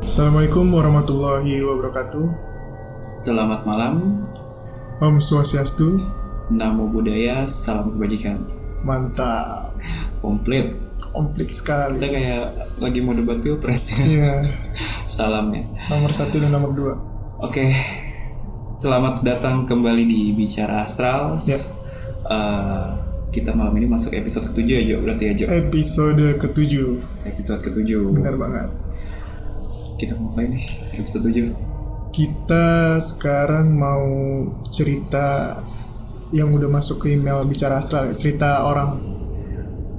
Assalamualaikum warahmatullahi wabarakatuh. Selamat malam, Om Swastiastu. Namo Buddhaya, salam kebajikan. Mantap. Komplit Sekali. Kita kayak lagi mau debat pilpres. Iya. Salamnya Nomor 1 dan nomor 2. Oke, selamat datang kembali di Bicara Astral. Ya. Kita malam ini masuk episode ke-7 ya Jo, berarti ya Jo. Episode ke-7. Episode ke-7. Benar banget. Kita mau ngapain nih episode 7? Kita sekarang mau cerita yang udah masuk ke email Bicara Astral, cerita orang.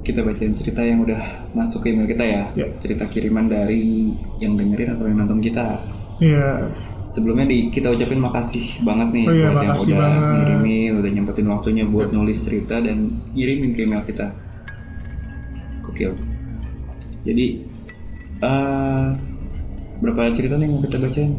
Kita bacain cerita yang udah masuk ke email kita ya. Cerita kiriman dari yang dengerin atau yang nonton kita. Iya. Sebelumnya kita ucapin makasih banget nih buat yang udah ngirimin, udah nyempetin waktunya buat nulis cerita dan ngirimin ke email kita. Gokil. Jadi berapa cerita nih yang mau kita bacain?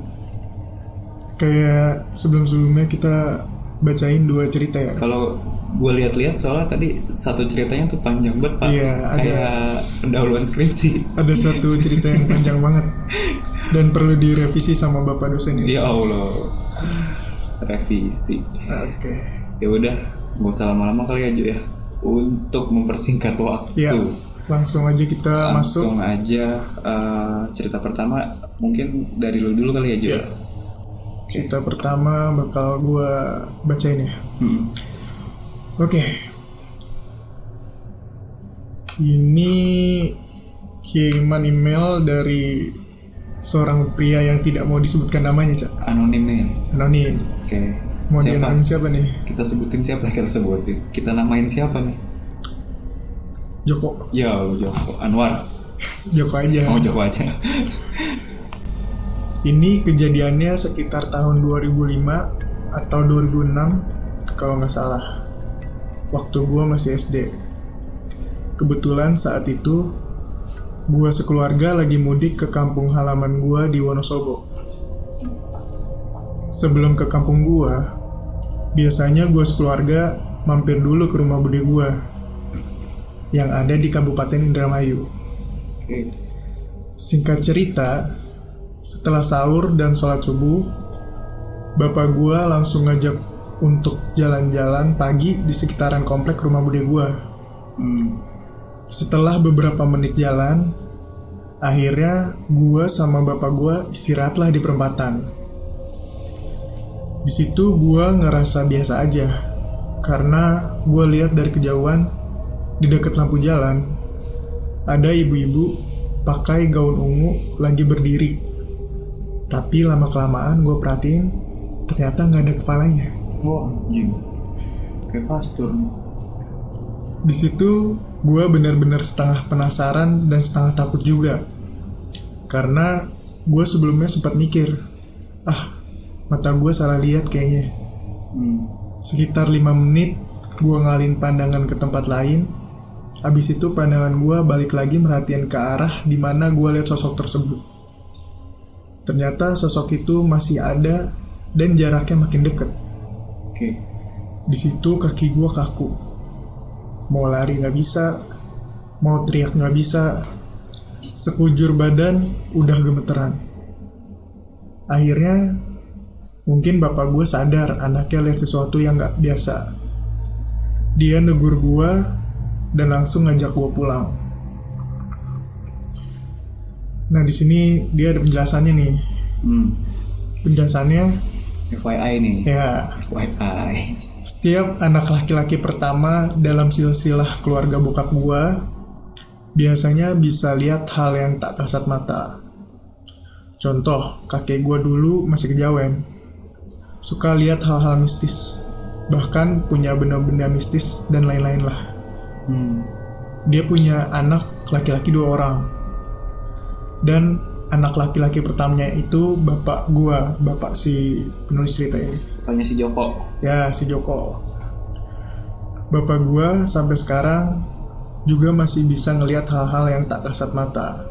Kayak sebelum-sebelumnya kita bacain 2 cerita ya. Kalau gue lihat-lihat soalnya tadi satu ceritanya tuh panjang banget Pak. Iya, kayak pendahuluan skripsi. Ada satu cerita yang panjang banget dan perlu direvisi sama Bapak dosen ini. Ya Allah. Revisi. Oke. Ya udah, nggak usah lama-lama kali aja ya. Untuk mempersingkat waktu. Ya, langsung aja kita masuk. Langsung aja cerita pertama mungkin dari lu dulu kali aja. Ya. Cerita pertama bakal gue bacain ya. Oke. Ini kiriman email dari seorang pria yang tidak mau disebutkan namanya, Cak. Anonim nih. Anonim. Oke. Mau dia namain siapa nih? Kita sebutin siapa? Kita sebutin. Kita namain siapa nih? Joko. Ya, Joko. Anwar. Joko aja. Oh, Joko aja. Ini kejadiannya sekitar tahun 2005 atau 2006 kalau nggak salah. Waktu gue masih SD. Kebetulan saat itu gue sekeluarga lagi mudik ke kampung halaman gue di Wonosobo. Sebelum ke kampung gue, biasanya gue sekeluarga mampir dulu ke rumah bude gue yang ada di Kabupaten Indramayu. Singkat cerita, setelah sahur dan sholat subuh, bapak gue langsung ngajak untuk jalan-jalan pagi di sekitaran komplek rumah bude gue. Setelah beberapa menit jalan, akhirnya gue sama bapak gue istirahatlah di perempatan. Di situ gue ngerasa biasa aja, karena gue lihat dari kejauhan di dekat lampu jalan ada ibu-ibu pakai gaun ungu lagi berdiri. Tapi lama-kelamaan gue perhatiin ternyata nggak ada kepalanya. Wah, anjing. Kayak pastur. Di situ gue benar-benar setengah penasaran dan setengah takut juga. Karena gue sebelumnya sempat mikir, mata gue salah lihat kayaknya. Sekitar 5 menit gue ngalin pandangan ke tempat lain. Abis itu pandangan gue balik lagi merhatiin ke arah dimana gue lihat sosok tersebut. Ternyata sosok itu masih ada dan jaraknya makin dekat. Di situ kaki gue kaku. Mau lari nggak bisa, mau teriak nggak bisa. Sekujur badan udah gemeteran. Akhirnya mungkin bapak gue sadar anaknya lihat sesuatu yang nggak biasa. Dia negur gue dan langsung ngajak gue pulang. Nah, di sini dia ada penjelasannya nih. Penjelasannya FYI nih. Ya. FYI. Setiap anak laki-laki pertama dalam silsilah keluarga bokap gua biasanya bisa lihat hal yang tak kasat mata. Contoh, kakek gua dulu masih kejawen. Suka lihat hal-hal mistis. Bahkan punya benda-benda mistis dan lain-lain lah. Dia punya anak laki-laki 2 orang. Dan anak laki-laki pertamanya itu bapak si penulis cerita ini. Bapaknya si Joko. Ya, si Joko. Bapak gua sampai sekarang juga masih bisa ngelihat hal-hal yang tak kasat mata.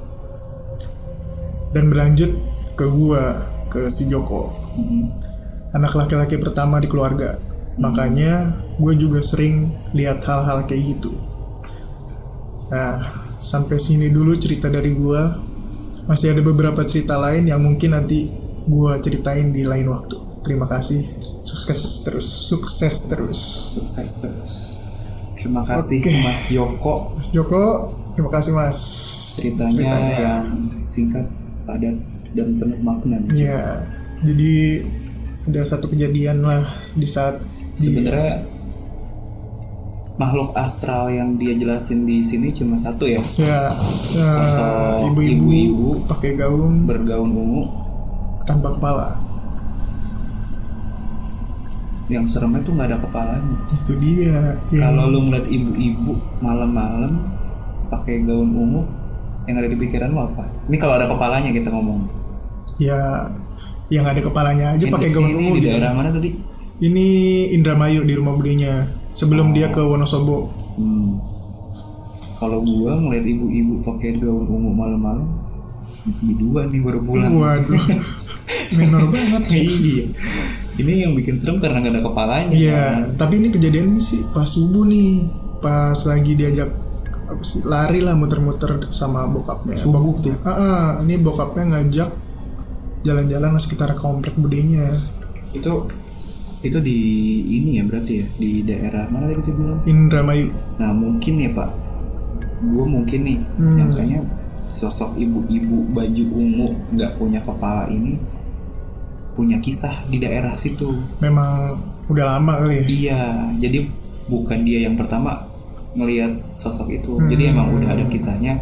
Dan berlanjut ke gua, ke si Joko. Anak laki-laki pertama di keluarga. Makanya gue juga sering lihat hal-hal kayak gitu. Nah, sampai sini dulu cerita dari gue. Masih ada beberapa cerita lain yang mungkin nanti gue ceritain di lain waktu. Terima kasih. Sukses terus. Terima kasih Mas Joko. Mas Joko, terima kasih Mas. Ceritanya yang singkat, padat, dan penuh makna. Iya. Jadi ada satu kejadian lah di saat sebenarnya makhluk astral yang dia jelasin di sini cuma satu ya. Ya, sosok ibu-ibu pakai gaun bergaun ungu tanpa kepala. Yang seremnya tuh nggak ada kepalanya. Itu dia. Kalau lu ngeliat ibu-ibu malam-malam pakai gaun ungu, yang ada di pikiran lu apa? Ini kalau ada kepalanya kita ngomong. Ya, yang ada kepalanya aja pakai gaun ungu. Ini di daerah mana tadi? Ini Indramayu, di rumah budenya sebelum dia ke Wonosobo. Kalau gua ngeliat ibu-ibu pakai gaun ungu malam-malam, berdua nih baru pulang. Waduh, minor banget. Iya. Ini yang bikin serem karena gak ada kepalanya. Iya, tapi ini kejadian sih pas subuh nih, pas lagi diajak lari lah muter-muter sama bokapnya. Subuh tuh. Ini bokapnya ngajak jalan-jalan sekitar komplek budenya. Itu di ini ya berarti ya, di daerah mana tadi kita bilang? Indramayu. Nah mungkin ya Pak, gue mungkin nih nyangkanya sosok ibu-ibu baju ungu nggak punya kepala ini punya kisah di daerah situ. Memang udah lama kali ya? Iya, jadi bukan dia yang pertama ngelihat sosok itu, jadi emang udah ada kisahnya,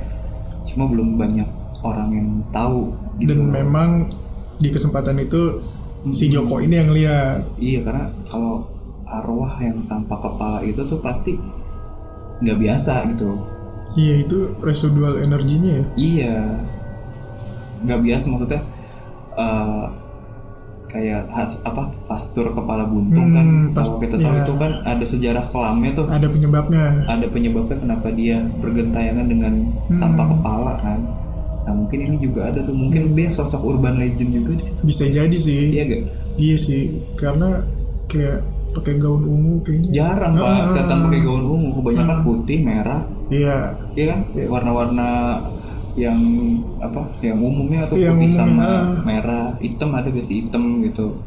cuma belum banyak orang yang tahu gitu. Dan memang di kesempatan itu si Joko ini yang lihat. Iya, karena kalau arwah yang tanpa kepala itu tuh pasti nggak biasa gitu. Iya, itu residual energinya ya. Iya, nggak biasa maksudnya. Kayak pastur kepala buntung kan. Kalau kita tahu itu kan ada sejarah kelamnya tuh. Ada penyebabnya kenapa dia bergentayangan dengan tanpa kepala kan. Nah mungkin ini juga ada tuh, mungkin dia sosok urban legend juga di situ. Bisa jadi sih. Iya gak? Iya sih, karena kayak pakai gaun ungu kayaknya. Jarang Pak, setan pakai gaun ungu, kebanyakan putih, merah. Iya. Iya kan? Iya. Warna-warna yang yang umumnya atau yang putih umumnya, sama merah, hitam ada biasa hitam gitu.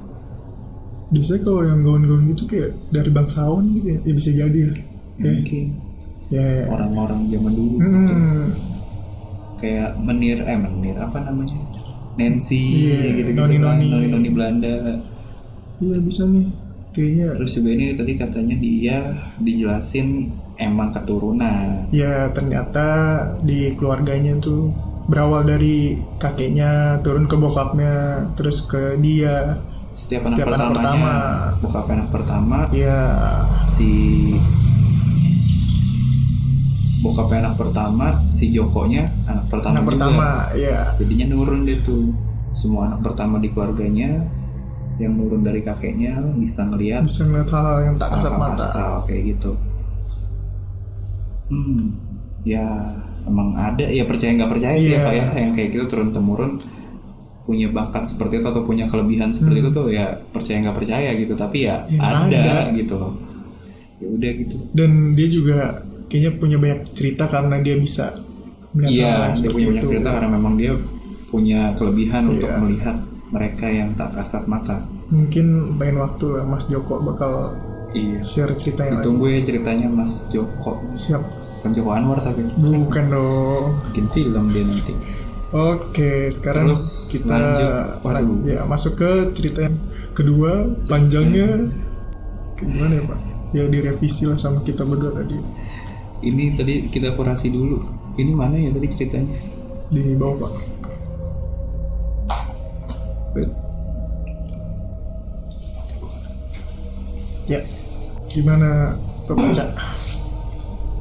Biasanya kalau yang gaun-gaun gitu kayak dari bangsawan gitu ya, bisa jadi ya. Mungkin. Ya. Orang-orang zaman dulu. Kayak menir apa namanya, Nancy gitu noni Belanda. Iya bisa nih kayaknya. Terus juga ini tadi katanya dia dijelasin emang keturunan. Ya ternyata di keluarganya tuh berawal dari kakeknya turun ke bokapnya terus ke dia. Setiap anak pertamanya, bokap anak pertama. Iya. Si bokap anak pertama, si Jokonya anak pertama juga. Iya. Jadinya nurun deh tuh. Semua anak pertama di keluarganya yang nurun dari kakeknya bisa ngelihat hal-hal yang tak kasat mata kayak gitu. Ya emang ada ya, percaya nggak percaya sih ya Pak ya, yang kayak gitu turun temurun punya bakat seperti itu atau punya kelebihan seperti itu tuh ya percaya nggak percaya gitu, tapi ya ada gitu loh. Ya udah gitu. Dan dia juga kayaknya punya banyak cerita karena dia bisa melihat dia punya banyak cerita karena memang dia punya kelebihan untuk melihat mereka yang tak kasat mata. Mungkin lain waktu lah Mas Joko bakal share cerita yang ditunggu ya ceritanya Mas Joko. Siap. Bukan Joko Anwar tapi bukan dong, bikin film dia nanti. Oke, sekarang terus kita masuk ke cerita yang kedua. Panjangnya gimana ya Pak? Ya direvisi lah sama kita berdua tadi. Ini tadi kita kurasi dulu. Ini mana ya tadi ceritanya? Di bawah Pak. Ya, gimana pembaca?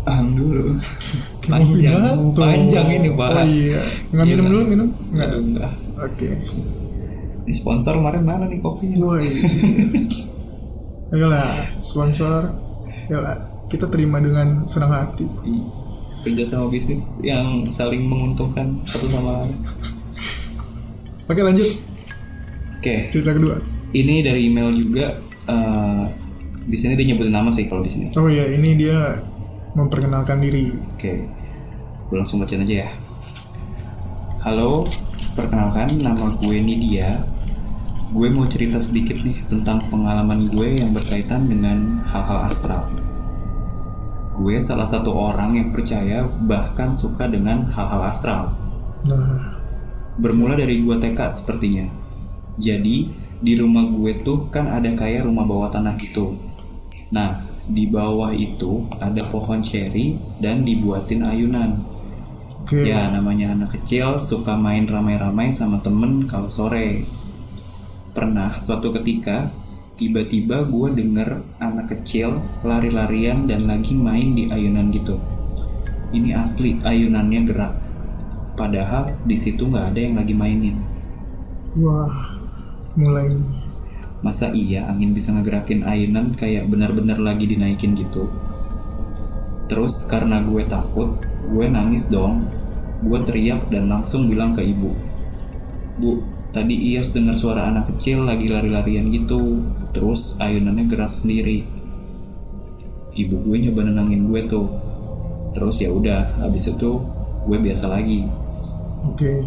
Dulu. Panjang ini Pak. Oh iya. Nggak minum dulu minum? Enggak. Oke. Ini sponsor kemarin mana nih kopinya? Woi. Ayolah sponsor. Ayolah kita terima dengan senang hati. Kerja sama bisnis yang saling menguntungkan satu sama lain. Oke lanjut. Oke. Cerita kedua. Ini dari email juga. Di sini dia nyebutin nama sih kalau di sini. Oh iya, ini dia memperkenalkan diri. Oke. Gue langsung bacain aja ya. Halo, perkenalkan nama gue Nidia. Gue mau cerita sedikit nih tentang pengalaman gue yang berkaitan dengan hal-hal astral. Gue salah satu orang yang percaya bahkan suka dengan hal-hal astral. Nah, Bermula dari gue TK sepertinya. Jadi di rumah gue tuh kan ada kayak rumah bawah tanah gitu. Nah, di bawah itu ada pohon ceri dan dibuatin ayunan. oke. Ya, namanya anak kecil suka main ramai-ramai sama temen kalau sore. Pernah suatu ketika, tiba-tiba gue denger anak kecil lari-larian dan lagi main di ayunan gitu. Ini asli ayunannya gerak. Padahal di situ nggak ada yang lagi mainin. Wah, mulai. Masa iya angin bisa ngegerakin ayunan kayak benar-benar lagi dinaikin gitu? Terus karena gue takut, gue nangis dong. Gue teriak dan langsung bilang ke ibu, "Bu, tadi Iyas dengar suara anak kecil lagi lari-larian gitu. Terus ayunannya gerak sendiri." Ibu gue nyoba nenangin gue tuh. Terus ya udah, habis itu gue biasa lagi. Oke.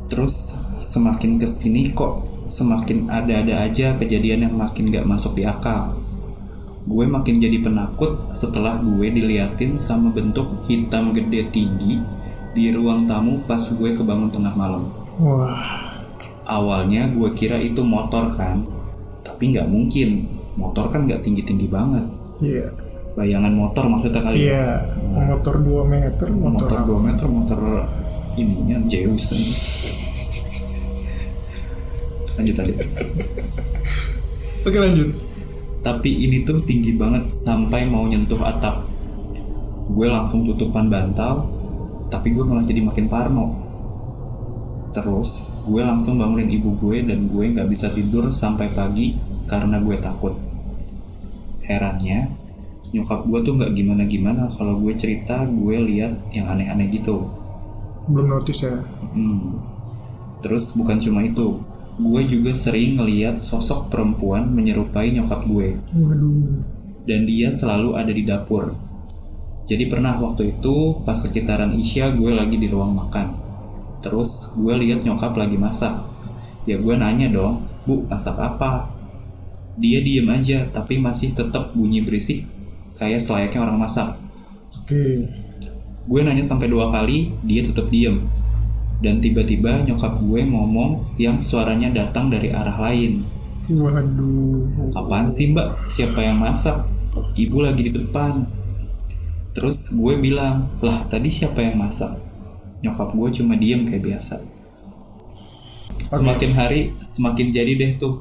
Terus semakin kesini kok semakin ada-ada aja kejadian yang makin gak masuk di akal. Gue makin jadi penakut setelah gue diliatin sama bentuk hitam gede tinggi di ruang tamu pas gue kebangun tengah malam. Wah, Awalnya gue kira itu motor kan, tapi gak mungkin. Motor kan gak tinggi-tinggi banget. iya. Bayangan motor maksudnya kali. Iya, motor 2 meter, motor Motor 2 meter, motor ininya Zeus ini. Lanjut. Oke lanjut. Tapi ini tuh tinggi banget sampai mau nyentuh atap. Gue langsung tutupan bantal, tapi gue malah jadi makin parno. Terus gue langsung bangunin ibu gue dan gue gak bisa tidur sampai pagi karena gue takut. Herannya, nyokap gue tuh gak gimana-gimana kalau gue cerita gue lihat yang aneh-aneh gitu. Belum notice ya. Terus bukan cuma itu, gue juga sering ngeliat sosok perempuan menyerupai nyokap gue. Waduh. Dan dia selalu ada di dapur. Jadi pernah waktu itu pas sekitaran Isya gue lagi di ruang makan. Terus gue lihat nyokap lagi masak. Ya gue nanya dong, "Bu, masak apa?" Dia diem aja tapi masih tetap bunyi berisik kayak selayaknya orang masak. Oke. Gue nanya sampai 2 kali, dia tetap diem. Dan tiba-tiba nyokap gue ngomong yang suaranya datang dari arah lain. Waduh. "Apaan sih mbak? Siapa yang masak? Ibu lagi di depan." Terus gue bilang, "Lah tadi siapa yang masak?" Nyokap gue cuma diem kayak biasa. Semakin hari semakin jadi deh tuh.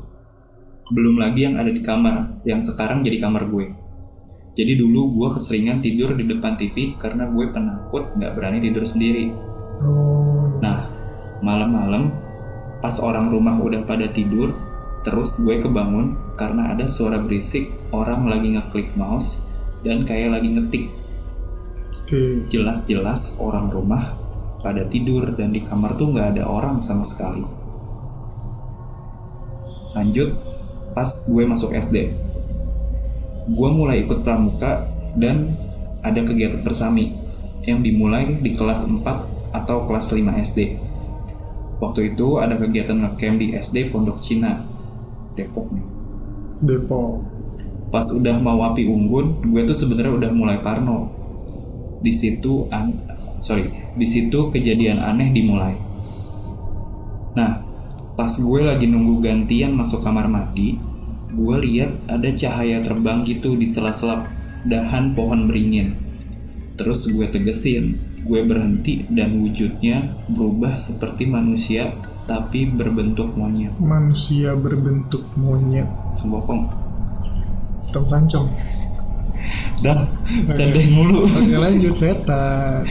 Belum lagi yang ada di kamar, yang sekarang jadi kamar gue. Jadi dulu gue keseringan tidur di depan TV karena gue penakut gak berani tidur sendiri. Oh. Nah, malam-malam pas orang rumah udah pada tidur, terus gue kebangun karena ada suara berisik orang lagi ngeklik mouse dan kayak lagi ngetik. Oke. Jelas-jelas orang rumah pada tidur dan di kamar tuh gak ada orang sama sekali. Lanjut, pas gue masuk SD, gue mulai ikut pramuka dan ada kegiatan bersami yang dimulai di kelas 4 atau kelas 5 SD. Waktu itu ada kegiatan ngecamp di SD Pondok Cina, Depok nih. Depok. Pas udah mau api unggun, gue tuh sebenarnya udah mulai parno. Di situ kejadian aneh dimulai. Nah, pas gue lagi nunggu gantian masuk kamar mandi, gue lihat ada cahaya terbang gitu di sela-sela dahan pohon beringin. Terus gue tegesin, gue berhenti dan wujudnya berubah seperti manusia tapi berbentuk monyet. Manusia berbentuk monyet. Bohong. Tom Sancong. Dah, candeng mulu. Oke lanjut setan.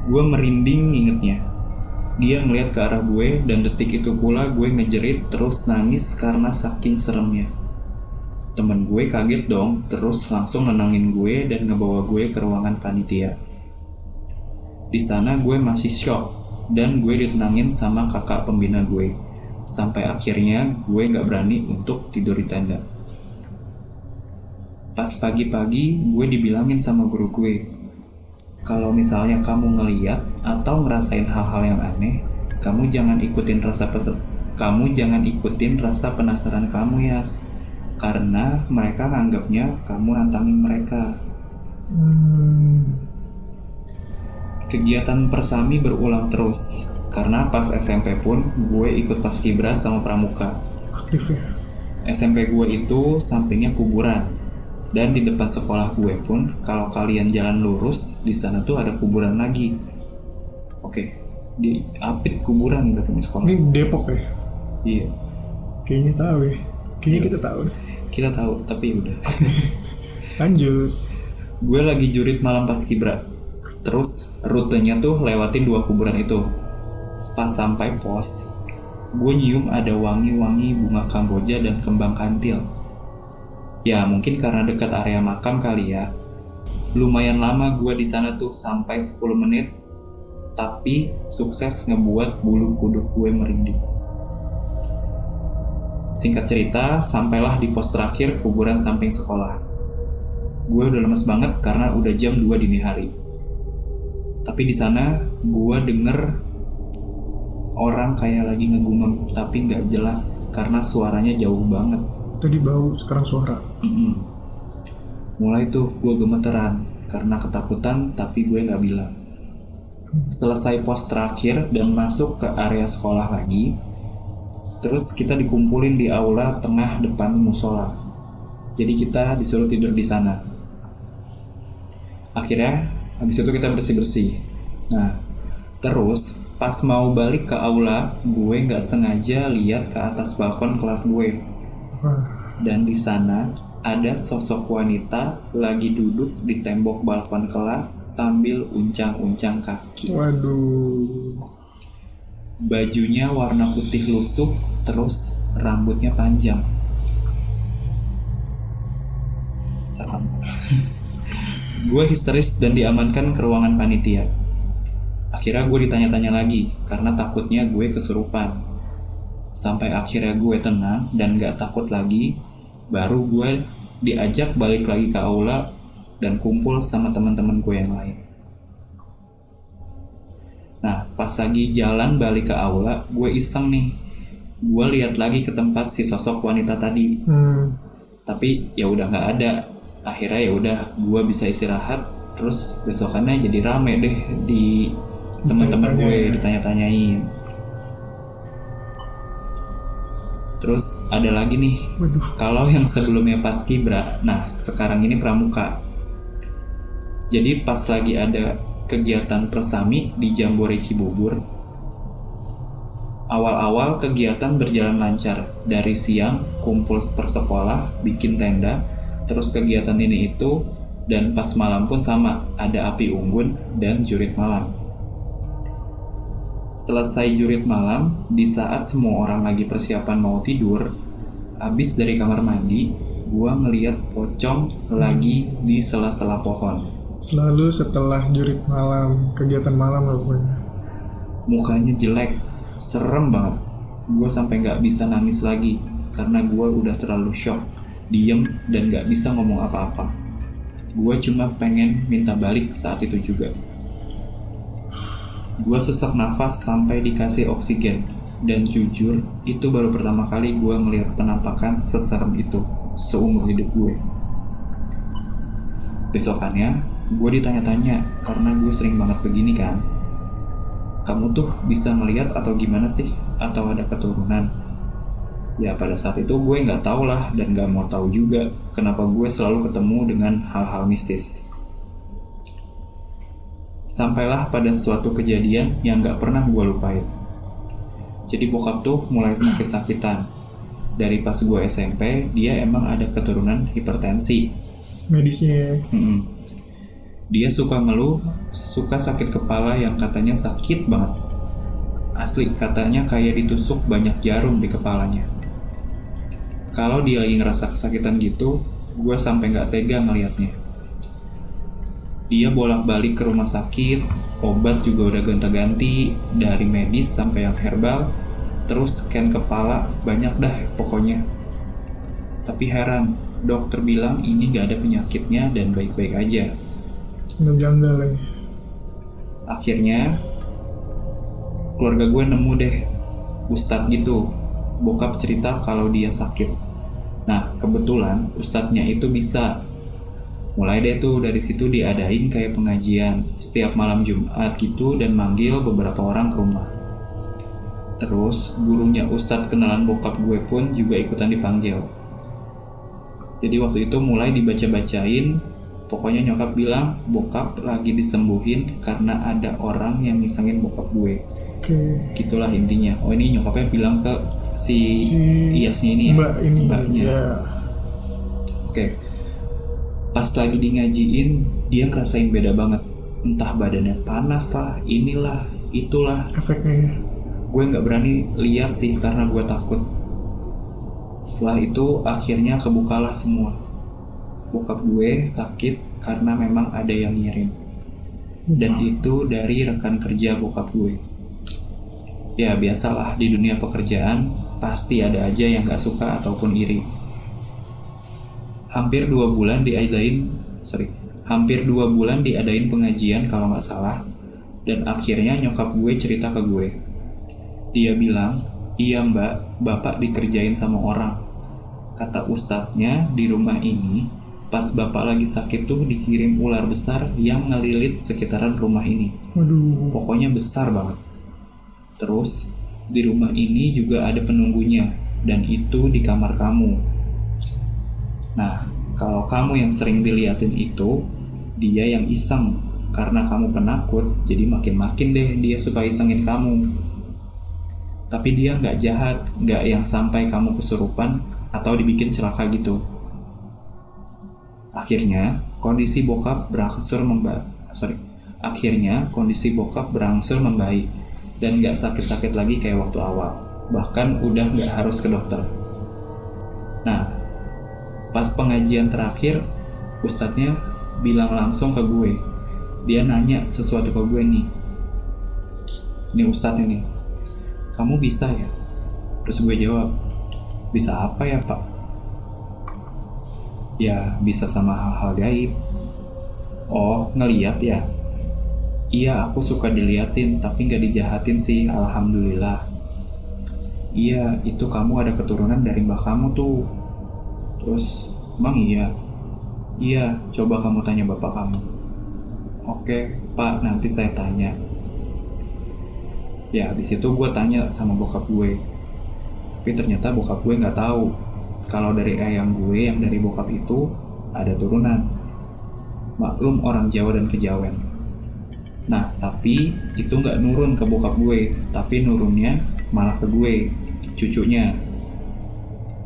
Gue merinding ingetnya. Dia ngeliat ke arah gue dan detik itu pula gue ngejerit terus nangis karena saking seremnya. Temen gue kaget dong, terus langsung nenangin gue dan ngebawa gue ke ruangan panitia. Di sana gue masih shock dan gue ditenangin sama kakak pembina gue. Sampai akhirnya gue gak berani untuk tidur di tenda. Pas pagi-pagi gue dibilangin sama guru gue, kalau misalnya kamu ngeliat atau ngerasain hal-hal yang aneh, kamu jangan ikutin rasa penasaran kamu, Yas. Karena mereka nganggapnya kamu nantangin mereka. Kegiatan persami berulang terus. Karena pas SMP pun gue ikut paskibra sama pramuka. Aktif ya. SMP gue itu sampingnya kuburan. Dan di depan sekolah gue pun kalau kalian jalan lurus di sana tuh ada kuburan lagi. Oke, di Apit kuburan udah punya sekolah. Ini Depok ya? Iya. Kayaknya tahu ya. Kayaknya kita tahu deh. Kita tahu, tapi udah. Lanjut. Gue lagi jurit malam paskibra. Terus rutenya tuh lewatin 2 kuburan itu. Pas sampai pos, gue nyium ada wangi-wangi bunga kamboja dan kembang kantil. Ya mungkin karena dekat area makam kali ya. Lumayan lama gue di sana tuh sampai 10 menit. Tapi sukses ngebuat bulu kuduk gue merinding. Singkat cerita, sampailah di pos terakhir kuburan samping sekolah. Gue udah lemes banget karena udah jam 2 dini hari. Tapi di sana gue denger orang kayak lagi ngegumam tapi nggak jelas karena suaranya jauh banget. Tadi bau, sekarang suara. Mulai tuh gue gemeteran karena ketakutan tapi gue nggak bilang. Selesai pos terakhir dan masuk ke area sekolah lagi. Terus kita dikumpulin di aula tengah depan musola. Jadi kita disuruh tidur di sana. Akhirnya habis itu kita bersih-bersih. Nah, terus pas mau balik ke aula, gue nggak sengaja lihat ke atas balkon kelas gue. Dan di sana ada sosok wanita lagi duduk di tembok balkon kelas sambil uncang-uncang kaki. Waduh. Bajunya warna putih lusuh, terus rambutnya panjang. Salam. Gue histeris dan diamankan ke ruangan panitia. Akhirnya gue ditanya-tanya lagi karena takutnya gue kesurupan. Sampai akhirnya gue tenang dan gak takut lagi. Baru gue diajak balik lagi ke aula dan kumpul sama teman-teman gue yang lain. Nah, pas lagi jalan balik ke aula, gue iseng nih. Gue lihat lagi ke tempat si sosok wanita tadi. Tapi ya udah nggak ada. Akhirnya ya udah, gue bisa istirahat. Terus besokannya jadi rame deh di teman-teman gue ditanya-tanyain. Terus ada lagi nih. Kalau yang sebelumnya paskibra, nah sekarang ini pramuka. Jadi pas lagi ada kegiatan persami di Jambore Cibubur. Awal-awal kegiatan berjalan lancar. Dari siang kumpul persekolah, bikin tenda, terus kegiatan ini itu, dan pas malam pun sama, ada api unggun dan jurit malam. Selesai jurit malam, di saat semua orang lagi persiapan mau tidur, abis dari kamar mandi, gua ngeliat pocong lagi di sela-sela pohon. Selalu setelah jurit malam, kegiatan malam loh pokoknya. Mukanya jelek, serem banget. Gue sampai gak bisa nangis lagi karena gue udah terlalu shock, diem dan gak bisa ngomong apa-apa. Gue cuma pengen minta balik saat itu juga. Gue sesak nafas sampai dikasih oksigen. Dan jujur, itu baru pertama kali gue ngeliat penampakan seserem itu seumur hidup gue. Besokannya gue ditanya-tanya karena gue sering banget begini kan. Kamu tuh bisa ngelihat atau gimana sih? Atau ada keturunan? Ya pada saat itu gue gak tahu lah dan gak mau tahu juga kenapa gue selalu ketemu dengan hal-hal mistis. Sampailah pada suatu kejadian yang gak pernah gue lupain. Jadi bokap tuh mulai sakit-sakitan. dari pas gue SMP dia emang ada keturunan hipertensi. Medisnya ya. Dia suka ngeluh, suka sakit kepala yang katanya sakit banget. Asli katanya kayak ditusuk banyak jarum di kepalanya. Kalau dia lagi ngerasa kesakitan gitu, gue sampai nggak tega ngeliatnya. Dia bolak-balik ke rumah sakit, obat juga udah gonta-ganti, dari medis sampai yang herbal, terus scan kepala, banyak dah pokoknya. Tapi heran, dokter bilang ini gak ada penyakitnya dan baik-baik aja. Ngejanggal ya. Akhirnya, keluarga gue nemu deh ustadz gitu, bokap cerita kalau dia sakit. Nah, kebetulan ustadznya itu bisa. Mulai deh tuh dari situ diadain kayak pengajian setiap malam Jumat gitu dan manggil beberapa orang ke rumah. Terus gurunya ustadz kenalan bokap gue pun juga ikutan dipanggil. Jadi waktu itu mulai dibaca-bacain, pokoknya nyokap bilang bokap lagi disembuhin karena ada orang yang ngisengin bokap gue. Gitulah intinya. Oh ini nyokapnya bilang ke si Iyasnya ini ya, mbaknya. Ya. Oke. Pas lagi di ngajiin, dia ngerasain beda banget. Entah badannya panas lah, inilah, itulah. Efeknya ya. Gue gak berani lihat sih karena gue takut. Setelah itu akhirnya kebukalah semua. Bokap gue sakit karena memang ada yang ngirim. Dan itu dari rekan kerja bokap gue. Ya biasalah di dunia pekerjaan, pasti ada aja yang gak suka ataupun iri. Hampir 2 bulan diadain pengajian kalau nggak salah, dan akhirnya nyokap gue cerita ke gue. Dia bilang, iya mbak, bapak dikerjain sama orang. Kata ustadznya di rumah ini, pas bapak lagi sakit tuh dikirim ular besar yang ngelilit sekitaran rumah ini. Waduh. Pokoknya besar banget. Terus di rumah ini juga ada penunggunya, dan itu di kamar kamu. Nah, kalau kamu yang sering diliatin itu, dia yang iseng. Karena kamu penakut, jadi makin-makin deh dia suka isengin kamu. Tapi dia gak jahat, gak yang sampai kamu kesurupan atau dibikin celaka gitu. Akhirnya, kondisi bokap berangsur membaik dan gak sakit-sakit lagi kayak waktu awal. Bahkan udah gak harus ke dokter. Nah, pas pengajian terakhir, ustadznya bilang langsung ke gue. Dia nanya sesuatu ke gue nih. Ini ustadz ini, kamu bisa ya? Terus gue jawab, bisa apa ya pak? Ya bisa sama hal-hal gaib. Oh ngeliat ya? Iya aku suka diliatin tapi gak dijahatin sih, alhamdulillah. Iya itu kamu ada keturunan dari mbah kamu tuh. Terus, emang iya? Iya, coba kamu tanya bapak kamu. Oke, pak, nanti saya tanya. Ya, di situ gue tanya sama bokap gue. Tapi ternyata bokap gue nggak tahu kalau dari eyang gue yang dari bokap itu ada turunan. Maklum orang Jawa dan Kejawen. Nah, tapi itu nggak nurun ke bokap gue, tapi nurunnya malah ke gue, cucunya.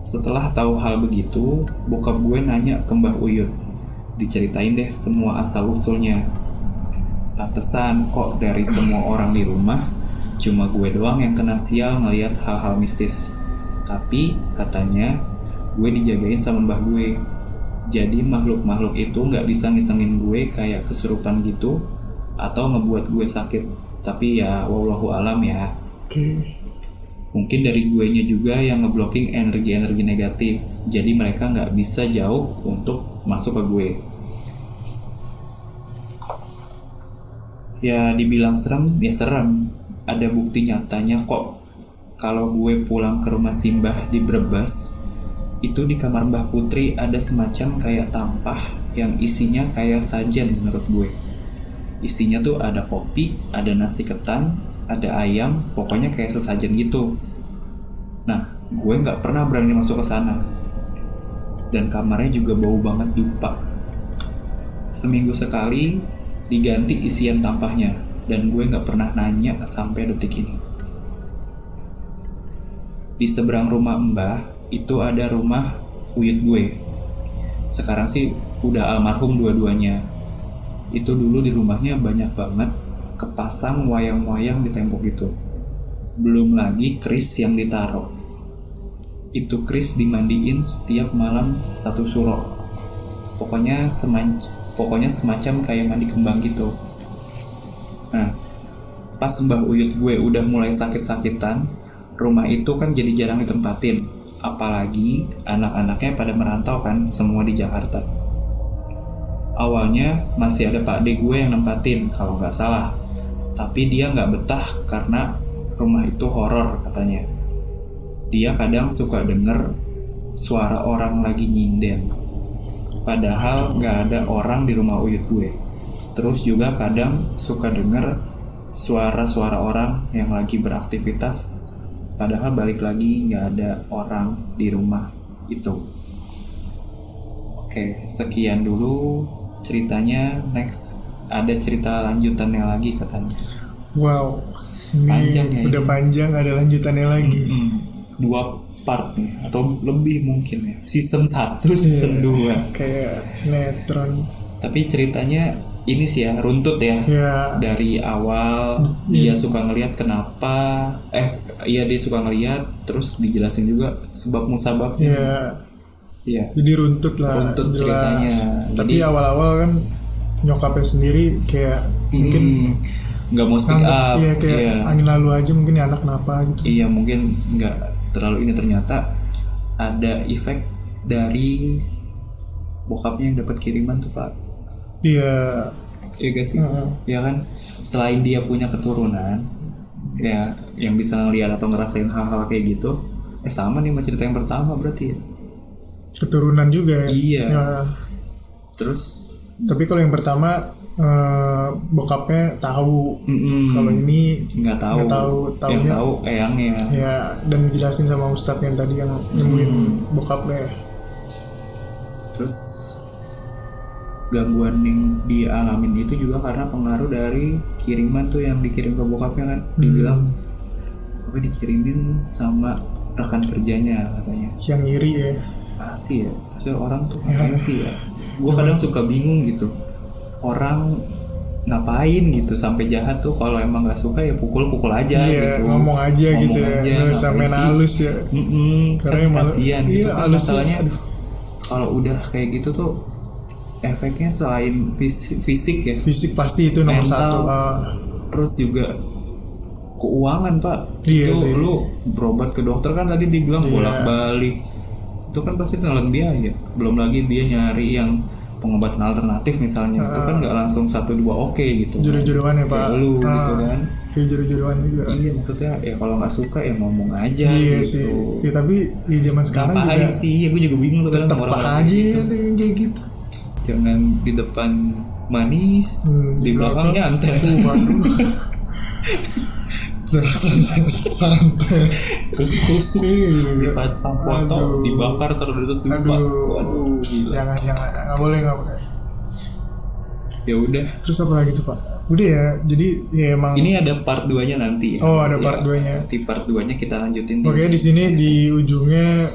Setelah tahu hal begitu, bokap gue nanya ke Mbah Uyut. Diceritain deh semua asal-usulnya. Pantesan kok dari semua orang di rumah, cuma gue doang yang kena sial ngelihat hal-hal mistis. Tapi katanya gue dijagain sama mbah gue. Jadi makhluk-makhluk itu gak bisa ngisengin gue kayak kesurupan gitu atau ngebuat gue sakit. Tapi ya wallahu alam ya. Mungkin dari guenya juga yang ngeblocking energi-energi negatif. Jadi mereka gak bisa jauh untuk masuk ke gue. Ya dibilang serem, ya serem. Ada bukti nyatanya kok. Kalau gue pulang ke rumah Simbah di Brebes, itu di kamar Mbah Putri ada semacam kayak tampah yang isinya kayak sajen menurut gue. Isinya tuh ada kopi, ada nasi ketan, ada ayam, pokoknya kayak sesajen gitu. Nah, gue nggak pernah berani masuk ke sana. Dan kamarnya juga bau banget dupa. Seminggu sekali diganti isian tampahnya, dan gue nggak pernah nanya sampai detik ini. Di seberang rumah Mbah itu ada rumah Uyut gue. Sekarang sih udah almarhum dua-duanya. Itu dulu di rumahnya banyak banget kepasang wayang-wayang di tembok itu. Belum lagi keris yang ditaruh. Itu keris dimandiin setiap malam satu suro. Pokoknya semacam kayak mandi kembang gitu. Nah, pas Mbah Uyut gue udah mulai sakit-sakitan, rumah itu kan jadi jarang ditempatin. Apalagi anak-anaknya pada merantau kan, semua di Jakarta. Awalnya masih ada Pak D gue yang nempatin kalau nggak salah. Tapi dia nggak betah karena rumah itu horor katanya. Dia kadang suka denger suara orang lagi nyinden. Padahal nggak ada orang di rumah Uyut gue. Terus juga kadang suka denger suara-suara orang yang lagi beraktivitas. Padahal balik lagi nggak ada orang di rumah itu. Oke, sekian dulu ceritanya. Next ada cerita lanjutannya lagi katanya. Wow, ini Panjang ya udah ini. panjang, ada lanjutannya lagi. 2 part nih atau lebih mungkin ya. Season 1, season 2. Kayak sinetron. Tapi ceritanya ini sih ya, runtut ya. Ya, Dari awal dia suka ngelihat kenapa dia suka ngelihat, terus dijelasin juga sebab musababnya. ya. Iya. Jadi runtut lah. Runtut jelas. ceritanya. Tapi Jadi- awal-awal kan nyokapnya sendiri kayak mungkin nggak mau speak nganggep, up. ya kayak Iya. angin lalu aja, mungkin anak kenapa gitu. Iya, mungkin nggak terlalu ini. Ternyata ada efek dari bokapnya yang dapat kiriman tuh Pak. Iya. Iya gak sih? Ya kan, selain dia punya keturunan ya yang bisa ngeliat atau ngerasain hal-hal kayak gitu, sama nih sama cerita yang pertama berarti ya. Keturunan juga ya. Iya. Ya, Terus tapi kalau yang pertama bokapnya tahu. Kalau ini nggak tahu. nggak tahu, Yang taunya tahu eyangnya. ya, dan dijelasin sama ustadz yang tadi yang nemuin bokapnya. Terus gangguan yang dialamin itu juga karena pengaruh dari kiriman tuh yang dikirim ke bokapnya kan. Dibilang apa dikirimin sama rekan kerjanya katanya. Yang iri ya. Asli ya, maksudnya orang tuh ngapain sih ya? Gue kadang suka bingung gitu. Orang ngapain gitu sampai jahat tuh? Kalau emang nggak suka ya pukul aja Iya, gitu. ngomong aja gitu ya, nggak usah ngapain main sih? halus ya. Kan Karena malah- kasihan iya, gitu kan. halusnya, Masalahnya aduh. kalau udah kayak gitu tuh efeknya selain fisik ya, Fisik pasti itu nomor Mental. satu. terus juga keuangan Pak. Iya Itu sih. lu berobat ke dokter kan tadi dibilang Iya. bolak-balik, itu kan pasti telan biaya. Belum lagi dia nyari yang pengobatan alternatif misalnya, itu kan nggak langsung 1-2 oke gitu. Jodoh-jodohan ya Pak. Kayak lu gitu kan. Kayak jodoh-jodohan juga. Iya, maksudnya ya kalau nggak suka ya ngomong aja Iya gitu. sih. Ya tapi di zaman sekarang Ngapain juga sih? Ya gue juga bingung tuh kadang tetep sama orang-orang aja kayak ya gitu. ada yang kayak gitu. Jangan di depan manis, di belakang nyantai. Waduh. Santai. Terus tusuk, Iya. dipasang foto, Aduh. dibakar terus lupa. Aduh. Waduh, gila. Jangan nggak boleh. Ya udah. Terus apa lagi tuh Pak? Udah ya. Jadi ya emang. Ini ada part 2-nya nanti. Ya. Oh, ada Ya, part 2-nya. Di part 2-nya kita lanjutin. Makanya di sini di ujungnya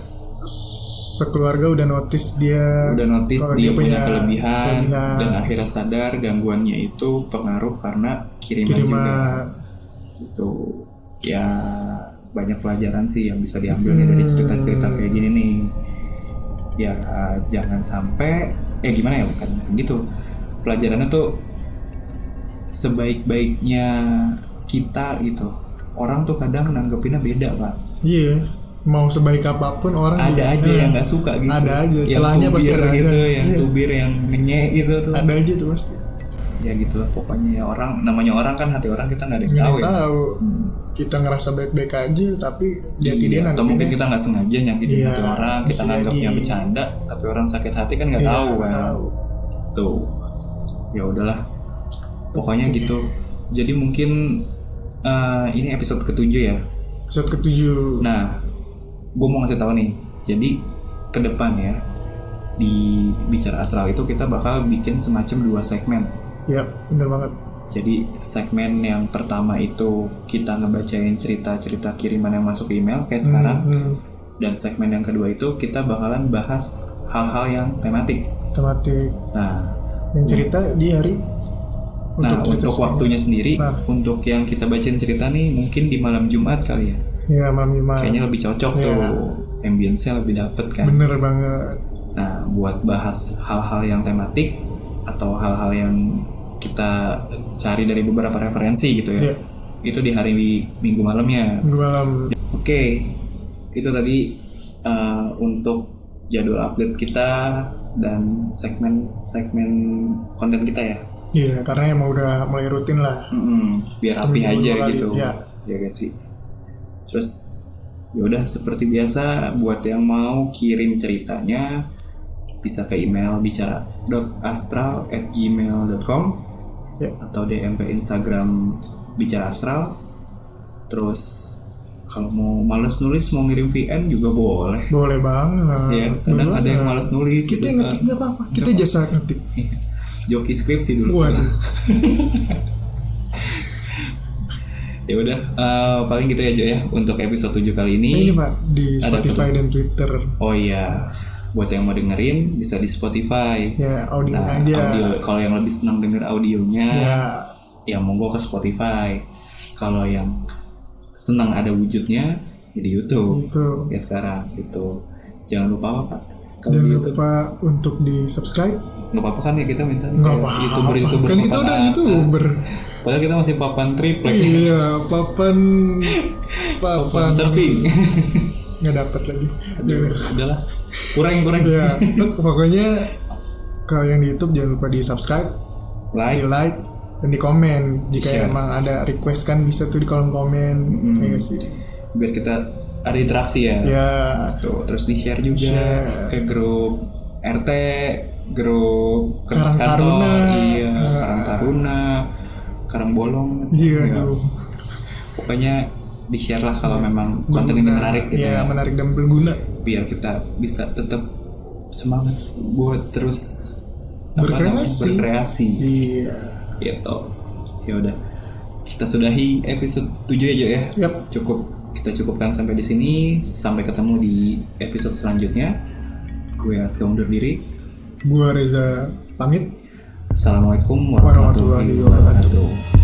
sekeluarga udah notice dia. Udah notice kalau dia punya kelebihan kelebihan. dan akhirnya sadar gangguannya itu pengaruh karena kiriman juga. Itu ya banyak pelajaran sih yang bisa diambil nih dari cerita-cerita kayak gini nih. Ya jangan sampai gimana ya, bukan gitu. Pelajarannya tuh sebaik-baiknya kita gitu. Orang tuh kadang nanggepinnya beda Pak. Iya. Mau sebaik apapun orang Ada juga, aja yang nggak suka gitu. Ada aja. Yang Celahnya pasti tubir ada gitu, aja. yang Iya. tubir yang ngenyek gitu tuh. Ada aja tuh pasti. Ya gitu lah pokoknya ya, orang namanya orang kan, hati orang kita nggak ada yang Nggak tahu ya. tahu. Kita ngerasa baik-baik aja tapi dia tidak Iya, atau nanggepinnya. mungkin kita nggak sengaja nyakitin Iya, hati orang, kita bisa nganggapnya jadi. bercanda, tapi orang sakit hati kan nggak Iya, tahu nggak kan. tahu. Tuh, ya udahlah, pokoknya gitu. Jadi mungkin ini episode ke-7 ya. Episode ke-7. Nah, gue mau ngasih tahu nih. Jadi ke depan ya di Bicara Astral itu kita bakal bikin semacam 2 segmen. Ya, bener banget. Jadi segmen yang pertama itu kita ngebacain cerita-cerita kiriman yang masuk ke email kayak sekarang. Dan segmen yang kedua itu kita bakalan bahas hal-hal yang tematik. Nah, yang cerita di hari untuk waktunya sendiri, Nah. untuk yang kita bacain cerita nih mungkin di malam Jumat kali ya. Ya, malam Jumat. Kayaknya lebih cocok Ya. tuh, ambience-nya lebih dapet kan. Bener banget. Nah, buat bahas hal-hal yang tematik atau hal-hal yang kita cari dari beberapa referensi gitu ya. Ya. Itu di hari Minggu malamnya. Minggu malam. Oke, itu tadi untuk jadwal update kita dan segmen konten kita ya. Iya, karena emang udah mulai rutin lah. Biar rapi Seminggu aja 2 kali, gitu. ya. Ya guys sih. Terus ya udah seperti biasa, buat yang mau kirim ceritanya bisa ke email bicara.astral@gmail.com Ya. atau DM ke Instagram Bicara Astral. Terus kalau mau males nulis, mau ngirim VN juga boleh. Boleh banget. Ya, kadang ada yang males nulis. Kita gitu ngetik kan. nggak apa-apa. Kita jasa ngetik. Joki skripsi dulu. Waduh. Ya udah, paling gitu ya Jo ya untuk episode 7 kali ini. Ini Pak di Ada Spotify dan Twitter. Oh iya, buat yang mau dengerin bisa di Spotify. Ya, audio Nah, aja. audio, kalau yang lebih senang denger audionya, Ya, ya monggo ke Spotify. Kalau yang senang ada wujudnya, ya di YouTube. itu. Ya sekarang itu. Jangan lupa apa Pak? Kalau Jangan di YouTube, lupa untuk di subscribe. nggak apa-apa kan ya kita minta Nggak kayak apa-apa. YouTuber Kan kita papan udah atas. YouTuber. Padahal kita masih papan triplek. Iya, papan Surfing. nggak dapat lagi. Udahlah. Kurang. Ya, pokoknya kalau yang di YouTube jangan lupa di subscribe, di Like. like, dan di komen. Jika Share. emang ada request kan bisa tuh di kolom komen. Ya nggak sih. Biar kita ada interaksi ya. Ya, Tuh, terus di share juga Share. ke grup RT, grup Karang kantor, Taruna. iya, Karang Taruna, Karang Bolong. iya, Ya, aduh. pokoknya di share lah kalau memang konten ini menarik gitu Ya, ya. menarik dan berguna. Biar kita bisa tetap semangat buat terus berkreasi. Iya. Gitu. Ya udah. Kita sudahi episode 7 aja ya. Yap. Kita cukupkan sampai di sini. Sampai ketemu di episode selanjutnya. Gue Aska undur diri. Gua Reza pamit. Assalamualaikum Warahmatullahi wabarakatuh.